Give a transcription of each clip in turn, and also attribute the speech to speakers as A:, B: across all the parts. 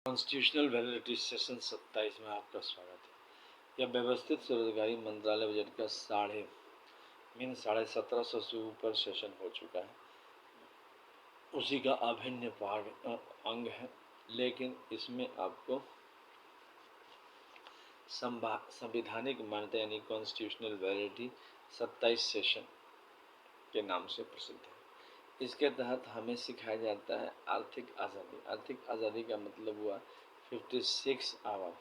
A: Constitutional validity session 27 में आपका स्वागत है। यह व्यवस्थित स्वरोजगारी मंत्रालय बजट का 1750 से ऊपर सेशन हो चुका है, उसी का अभिन्न अंग है, लेकिन इसमें आपको संवैधानिक मान्यता यानी कॉन्स्टिट्यूशनल वैलिडिटी 27 सेशन के नाम से प्रसिद्ध है। इसके तहत हमें सिखाया जाता है आर्थिक आज़ादी। आर्थिक आज़ादी का मतलब हुआ 56 आवर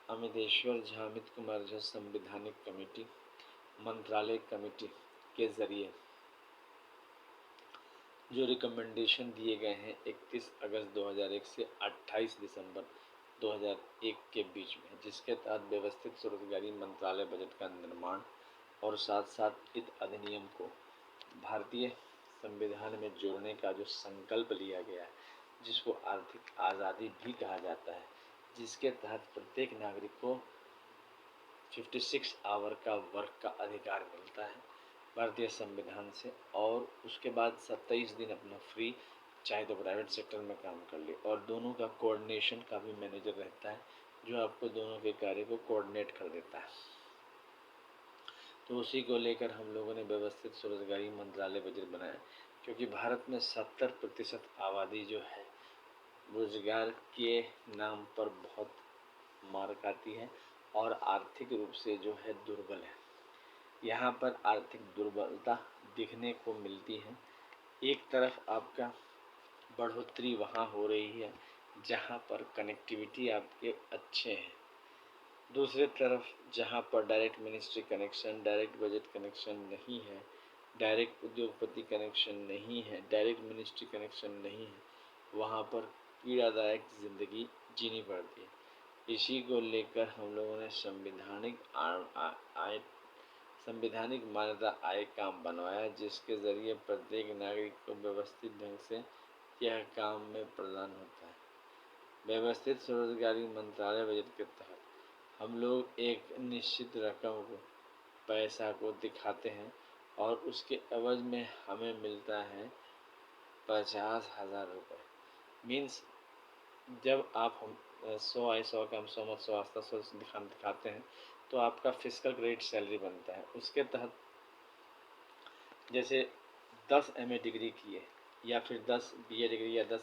A: अमितेश्वर झा, अमित कुमार झा संवैधानिक कमेटी, मंत्रालय कमेटी के जरिए जो रिकमेंडेशन दिए गए हैं 31 अगस्त 2001 से 28 दिसंबर 2001 के बीच में, जिसके तहत व्यवस्थित स्वरोजगारी मंत्रालय बजट का निर्माण और साथ साथ इस अधिनियम को भारतीय संविधान में जोड़ने का जो संकल्प लिया गया है, जिसको आर्थिक आज़ादी भी कहा जाता है, जिसके तहत प्रत्येक नागरिक को 56 आवर का वर्क का अधिकार मिलता है भारतीय संविधान से, और उसके बाद 27 दिन अपना फ्री, चाहे तो प्राइवेट सेक्टर में काम कर ले, और दोनों का कोऑर्डिनेशन का भी मैनेजर रहता है जो आपको दोनों के कार्य को कोऑर्डिनेट कर देता है। तो उसी को लेकर हम लोगों ने व्यवस्थित स्वरोजगारी मंत्रालय बजट बनाया, क्योंकि भारत में 70% आबादी जो है रोजगार के नाम पर बहुत मार खाती है और आर्थिक रूप से जो है दुर्बल है। यहाँ पर आर्थिक दुर्बलता दिखने को मिलती है। एक तरफ आपका बढ़ोतरी वहाँ हो रही है जहाँ पर कनेक्टिविटी आपके अच्छे हैं, दूसरी तरफ जहाँ पर direct ministry connection, direct budget connection नहीं है, डायरेक्ट उद्योगपति कनेक्शन नहीं है, डायरेक्ट मिनिस्ट्री कनेक्शन नहीं है, वहाँ पर पीड़ादायक ज़िंदगी जीनी पड़ती है। इसी को लेकर हम लोगों ने संवैधानिक मान्यता आयोग काम बनवाया, जिसके ज़रिए प्रत्येक नागरिक को व्यवस्थित ढंग से यह काम में प्रदान होता है। व्यवस्थित स्वरोजगारी मंत्रालय बजट के तहत हम लोग एक निश्चित रकम को, पैसा को दिखाते हैं और उसके एवज में हमें मिलता है 50,000 रुपये। मीन्स जब आप हम 100 का हम 100 मत 100 आस्था 100 दिखाते हैं तो आपका फिजिकल क्रेडिट सैलरी बनता है। उसके तहत जैसे 10 MA डिग्री किए, या फिर 10 BA डिग्री, या 10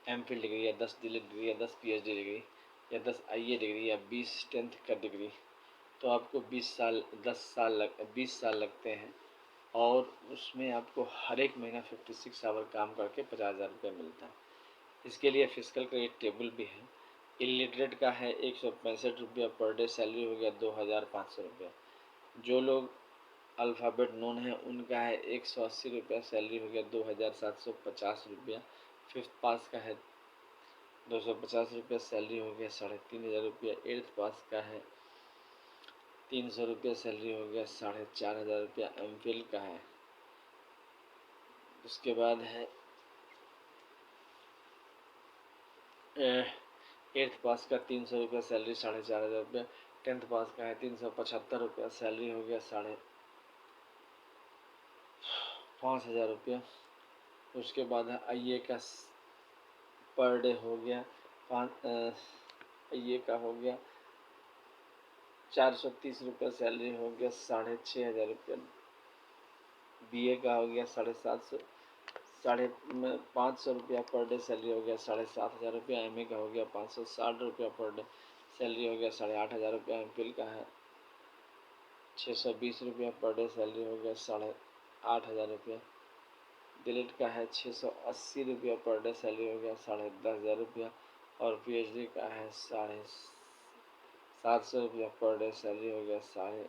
A: MPhil डिग्री, या 10 DLED डिग्री, या 10 PhD डिग्री, या 10 IA डिग्री, या 20 10th का डिग्री, तो आपको 20 साल लगते हैं, और उसमें आपको हर एक महीना 56 आवर काम करके 50,000 रुपये मिलता है। इसके लिए फिजिकल क्रेडिट टेबल भी है। इलिटरेट का है 165 रुपया पर डे, सैलरी हो गया 2,500 रुपया। जो लोग अल्फ़ाबेट नोन है उनका है 180 रुपया, सैलरी हो गया 2,750 रुपया। फिफ्थ पास का है 250 रुपया, सैलरी हो गया 3,500 रुपया। एट्थ पास का है 300 रुपया, सैलरी हो गया 4,500 रुपया। MPhil का है, उसके बाद है 8th पास का 300 रुपया, सैलरी 4,500 रुपया। 10th पास का है 375 रुपया, सैलरी हो गया 5,500 रुपया। उसके बाद है IA का पर डे हो गया IA का हो गया 430 रुपया, सैलरी हो गया 6,500 रुपया। BA का हो गया 500 रुपया पर डे, सैलरी हो गया 7,500 रुपया। MA का हो गया 560 रुपया पर डे, सैलरी हो गया 8,500 रुपया। MPhil का है 620 रुपया पर डे, सैलरी हो गया 8,500 रुपया। DLED का है 680 रुपया पर डे, सैलरी हो गया 10,500 रुपया। और PhD का है 750 रुपया पर डे, सैलरी हो गया साढ़े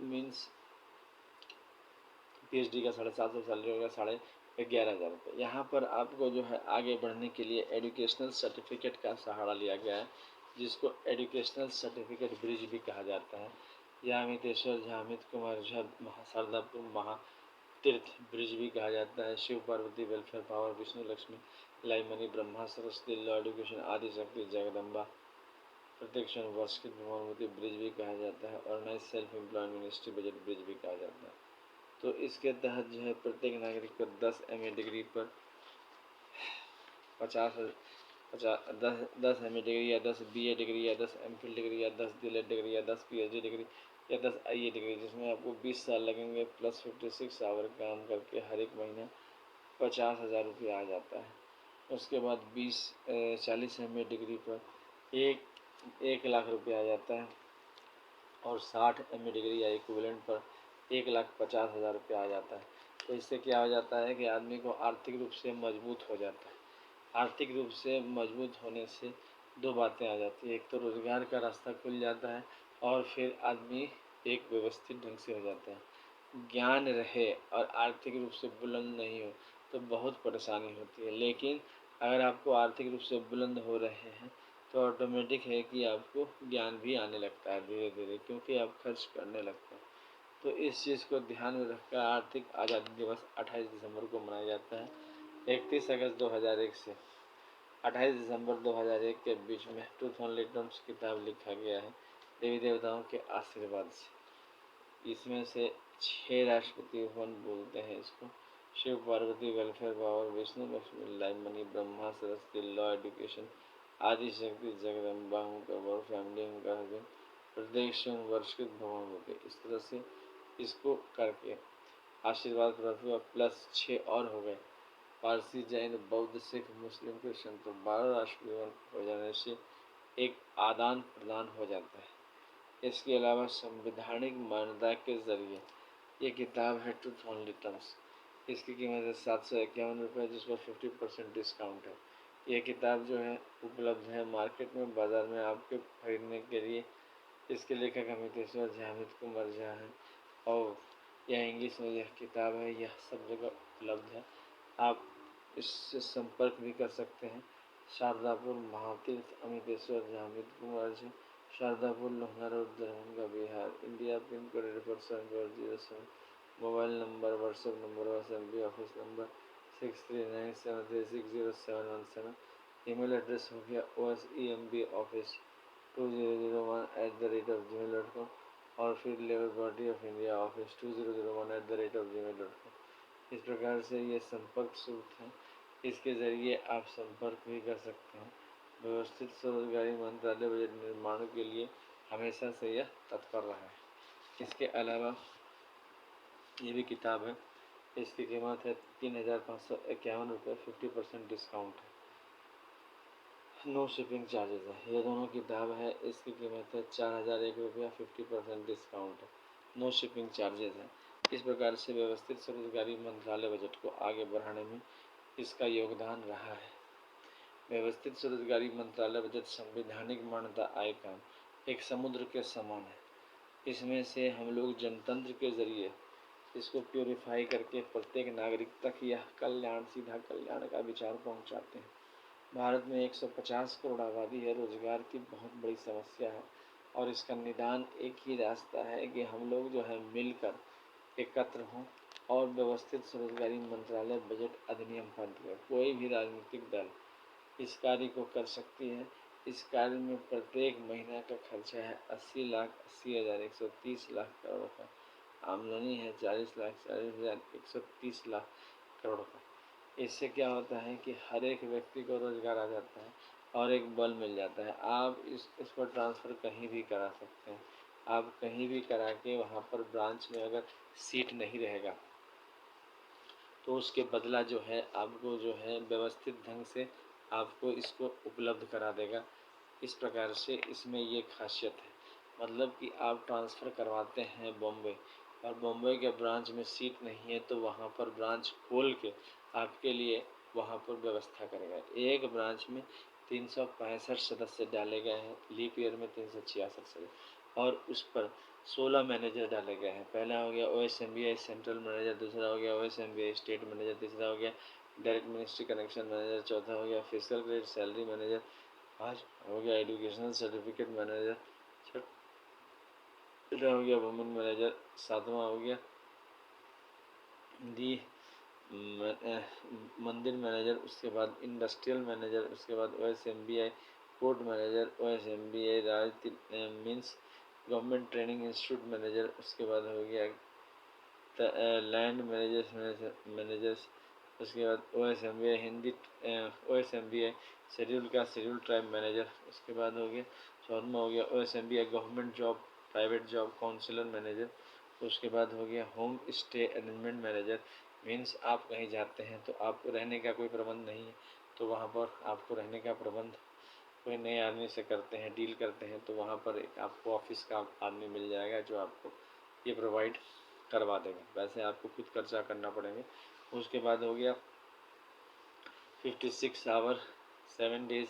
A: मीन्स PhD का 750, सैलरी हो गया 11,500 रुपये। यहाँ पर आपको जो है आगे बढ़ने के लिए एजुकेशनल सर्टिफिकेट का सहारा लिया गया है, जिसको एजुकेशनल सर्टिफिकेट ब्रिज भी कहा जाता है। यह अमितेश्वर झा, अमित कुमार झा शारदापुर महातीर्थ ब्रिज भी कहा जाता है। शिव पार्वती वेलफेयर पावर, विष्णु लक्ष्मी लाइमनी, Brahma Saraswati law education, Adi Shakti Jagdamba protection वर्षित भगवानमती ब्रिज भी कहा जाता है। और नई self employed ministry budget bridge भी कहा जाता है। तो इसके तहत जो है प्रत्येक नागरिक को 10 MA डिग्री पर 10 MA डिग्री या 10 BA डिग्री या 10 MPhil डिग्री या 10 DLED डिग्री या 10 PhD डिग्री या 10 IA डिग्री, जिसमें आपको 20 साल लगेंगे प्लस 56 आवर काम करके हर एक महीना 50,000 रुपये आ जाता है। उसके बाद 40 MA डिग्री पर 1 लाख रुपये आ जाता है और 60 MA डिग्री या इक्विवेलेंट पर 1,50,000 रुपये आ जाता है। तो इससे क्या हो जाता है कि आदमी को आर्थिक रूप से मजबूत हो जाता है। आर्थिक रूप से मजबूत होने से दो बातें आ जाती है, एक तो रोज़गार का रास्ता खुल जाता है और फिर आदमी एक व्यवस्थित ढंग से हो जाता है। ज्ञान रहे और आर्थिक रूप से बुलंद नहीं हो तो बहुत परेशानी होती है, लेकिन अगर आपको आर्थिक रूप से बुलंद हो रहे हैं तो ऑटोमेटिक है कि आपको ज्ञान भी आने लगता है धीरे धीरे, क्योंकि आप खर्च करने लगते हैं। तो इस चीज़ को ध्यान में रखकर आर्थिक आज़ादी दिवस 28 दिसंबर को मनाया जाता है। 31 अगस्त 2001 से 28 दिसंबर 2001 के बीच में ट्रूथ ओनली टर्म्स किताब लिखा गया है देवी देवताओं के आशीर्वाद से। इसमें से 6 राष्ट्रपति वन बोलते हैं इसको: Shiv Parvati welfare power, Vishnu Lakshmi life money, Brahma Saraswati law education, Adi Shakti Jagdamba उनका फैमिली उनका हस्बैंड, प्रत्येक स्वयं वर्षकृत भगवान होते। इस तरह से इसको करके आशीर्वाद प्राप्त हुआ, प्लस 6 और हो गए पारसी, जैन, बौद्ध, सिख, मुस्लिम, क्रिश्चन। तो 12 राष्ट्रपति हो जाने से एक आदान प्रदान हो जाता है। इसके अलावा संवैधानिक मान्यता के जरिए ये किताब है ट्रूथ ओनली टर्म्स। इसकी कीमत है 751 रुपये, जिस पर 50% डिस्काउंट है। ये किताब जो है उपलब्ध है मार्केट में, बाज़ार में आपके खरीदने के लिए। इसके लेखक अमितेश्वर जावेद कुमार झा हैं और यह इंग्लिश में यह किताब है, यह सब जगह उपलब्ध है। आप इससे संपर्क भी कर सकते हैं। Shardapur Mahatirth Amiteshwar Javed Kumar Jha, Shardapur Lohna road, Darbhanga, Bihar, India. Pin code 847407। Mobile number, WhatsApp number, assembly office number 6397360717। Email address हो गया osembaoffice2001@gmail.com और फिर labour body of India office 2001@gmail.com। इस प्रकार से ये संपर्क सूत्र है, इसके ज़रिए आप संपर्क भी कर सकते हैं। व्यवस्थित स्वरोजगारी मंत्रालय बजट निर्माण के लिए हमेशा से यह तत्पर रहा है। इसके अलावा ये भी किताब है, इसकी कीमत है 3,551 रुपये, 50% डिस्काउंट है, नो शिपिंग चार्जेस है। ये दोनों किताब है, इसकी कीमत है 4,001 रुपया, 50% डिस्काउंट है, नो शिपिंग चार्जेस है। इस प्रकार से व्यवस्थित स्वरोजगारी मंत्रालय बजट को आगे बढ़ाने में इसका योगदान रहा है। व्यवस्थित स्वरोजगारी मंत्रालय बजट संवैधानिक मान्यता आय का एक समुद्र के समान है। इसमें से हम लोग जनतंत्र के ज़रिए इसको प्योरीफाई करके प्रत्येक नागरिक तक यह कल्याण, सीधा कल्याण का विचार पहुंचाते हैं। भारत में 150 करोड़ आबादी है, रोजगार की बहुत बड़ी समस्या है और इसका निदान एक ही रास्ता है कि हम लोग जो है मिलकर एकत्र हों और व्यवस्थित स्वरोजगारी मंत्रालय बजट अधिनियम पारित करें। कोई भी राजनीतिक दल इस कार्य को कर सकती है। इस कार्य में प्रत्येक महीना का खर्चा है 80,80,130 लाख करोड़ का। आमदनी है 40,40,130 लाख करोड़ का। इससे क्या होता है कि हर एक व्यक्ति को रोजगार आ जाता है और एक बल मिल जाता है। आप इस पर ट्रांसफ़र कहीं भी करा सकते हैं। आप कहीं भी करा के वहाँ पर ब्रांच में अगर सीट नहीं रहेगा तो उसके बदला जो है आपको जो है व्यवस्थित ढंग से आपको इसको उपलब्ध करा देगा। इस प्रकार से इसमें ये खासियत है, मतलब कि आप ट्रांसफ़र करवाते हैं बॉम्बे और बॉम्बे के ब्रांच में सीट नहीं है तो वहाँ पर ब्रांच खोल के आपके लिए वहाँ पर व्यवस्था करेगा। एक ब्रांच में 365 सदस्य डाले गए हैं, लीप ईयर में 366 सदस्य, और उस पर 16 मैनेजर डाले गए हैं। पहला हो गया OSMBI सेंट्रल मैनेजर, दूसरा हो गया OSMBI स्टेट मैनेजर, तीसरा हो गया डायरेक्ट मिनिस्ट्री कनेक्शन मैनेजर, चौथा हो गया फिजिकल क्रेडिट सैलरी मैनेजर, पाँच हो गया एजुकेशनल सर्टिफिकेट मैनेजर, छठा हो गया वुमेन मैनेजर, सातवां हो गया दी मंदिर मैनेजर, उसके बाद इंडस्ट्रियल मैनेजर, उसके बाद OSMBI port manager, OSMBI means government training institute manager, उसके बाद हो गया लैंड मैनेजर्स। उसके बाद OSMBI हिंदी, OSMBI शेड्यूल का शेड्यूल ट्राइब मैनेजर। उसके बाद हो गया 14वां हो गया OSMBI government job private job counsellor manager. उसके बाद हो गया home stay arrangement manager. Means आप कहीं जाते हैं तो आपको रहने का कोई प्रबंध नहीं है, तो वहाँ पर आपको रहने का प्रबंध कोई नए आदमी से करते हैं, डील करते हैं, तो वहाँ पर एक आपको ऑफिस का आदमी मिल जाएगा जो आपको ये प्रोवाइड करवा देगा। वैसे आपको खुद खर्चा करना पड़ेगा। उसके बाद हो गया 56 hour 7 days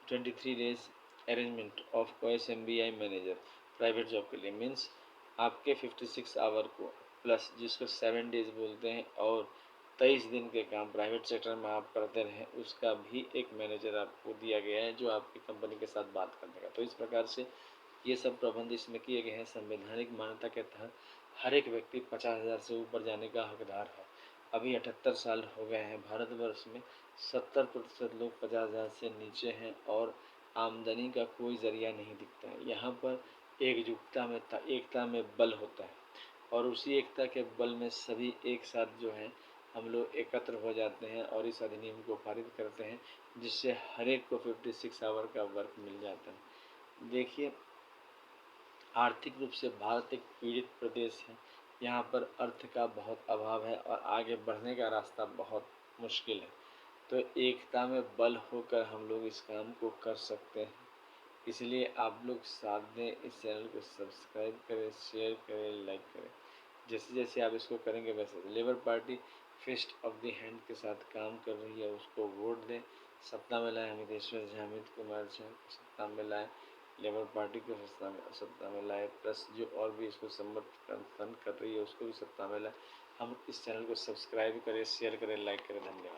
A: 23 days arrangement of OSMBI manager private job के लिए। मीन्स आपके 56 आवर को प्लस जिसको 7 डेज बोलते हैं और 23 दिन के काम प्राइवेट सेक्टर में आप करते रहें, उसका भी एक मैनेजर आपको दिया गया है जो आपकी कंपनी के साथ बात कर देगा। तो इस प्रकार से ये सब प्रबंध इसमें किए गए हैं। संवैधानिक मान्यता के तहत हर एक व्यक्ति 50,000 से ऊपर जाने का हकदार है। अभी 78 साल हो गए हैं। भारतवर्ष में 70% लोग 50,000 से नीचे हैं और आमदनी का कोई ज़रिया नहीं दिखता है। यहाँ पर एकता में बल होता है और उसी एकता के बल में सभी एक साथ जो है हम लोग एकत्र हो जाते हैं और इस अधिनियम को पारित करते हैं, जिससे हर एक को 56 आवर का वर्क मिल जाता है। देखिए, आर्थिक रूप से भारत एक पीड़ित प्रदेश है। यहाँ पर अर्थ का बहुत अभाव है और आगे बढ़ने का रास्ता बहुत मुश्किल है। तो एकता में बल होकर हम लोग इस काम को कर सकते हैं। इसलिए आप लोग साथ दें, इस चैनल को सब्सक्राइब करें, शेयर करें, लाइक करें। जैसे जैसे आप इसको करेंगे वैसे labour party fist of the hand के साथ काम कर रही है, उसको वोट दें। सत्ता में लाए अमितेश्वर झा, अमित कुमार झा को सत्ता में लाए, लेबर पार्टी को सत्ता में लाए, प्लस जो और भी इसको समर्थन कर रही है उसको भी सत्ता में लाए। हम इस चैनल को सब्सक्राइब करें, शेयर करें, लाइक करें। धन्यवाद।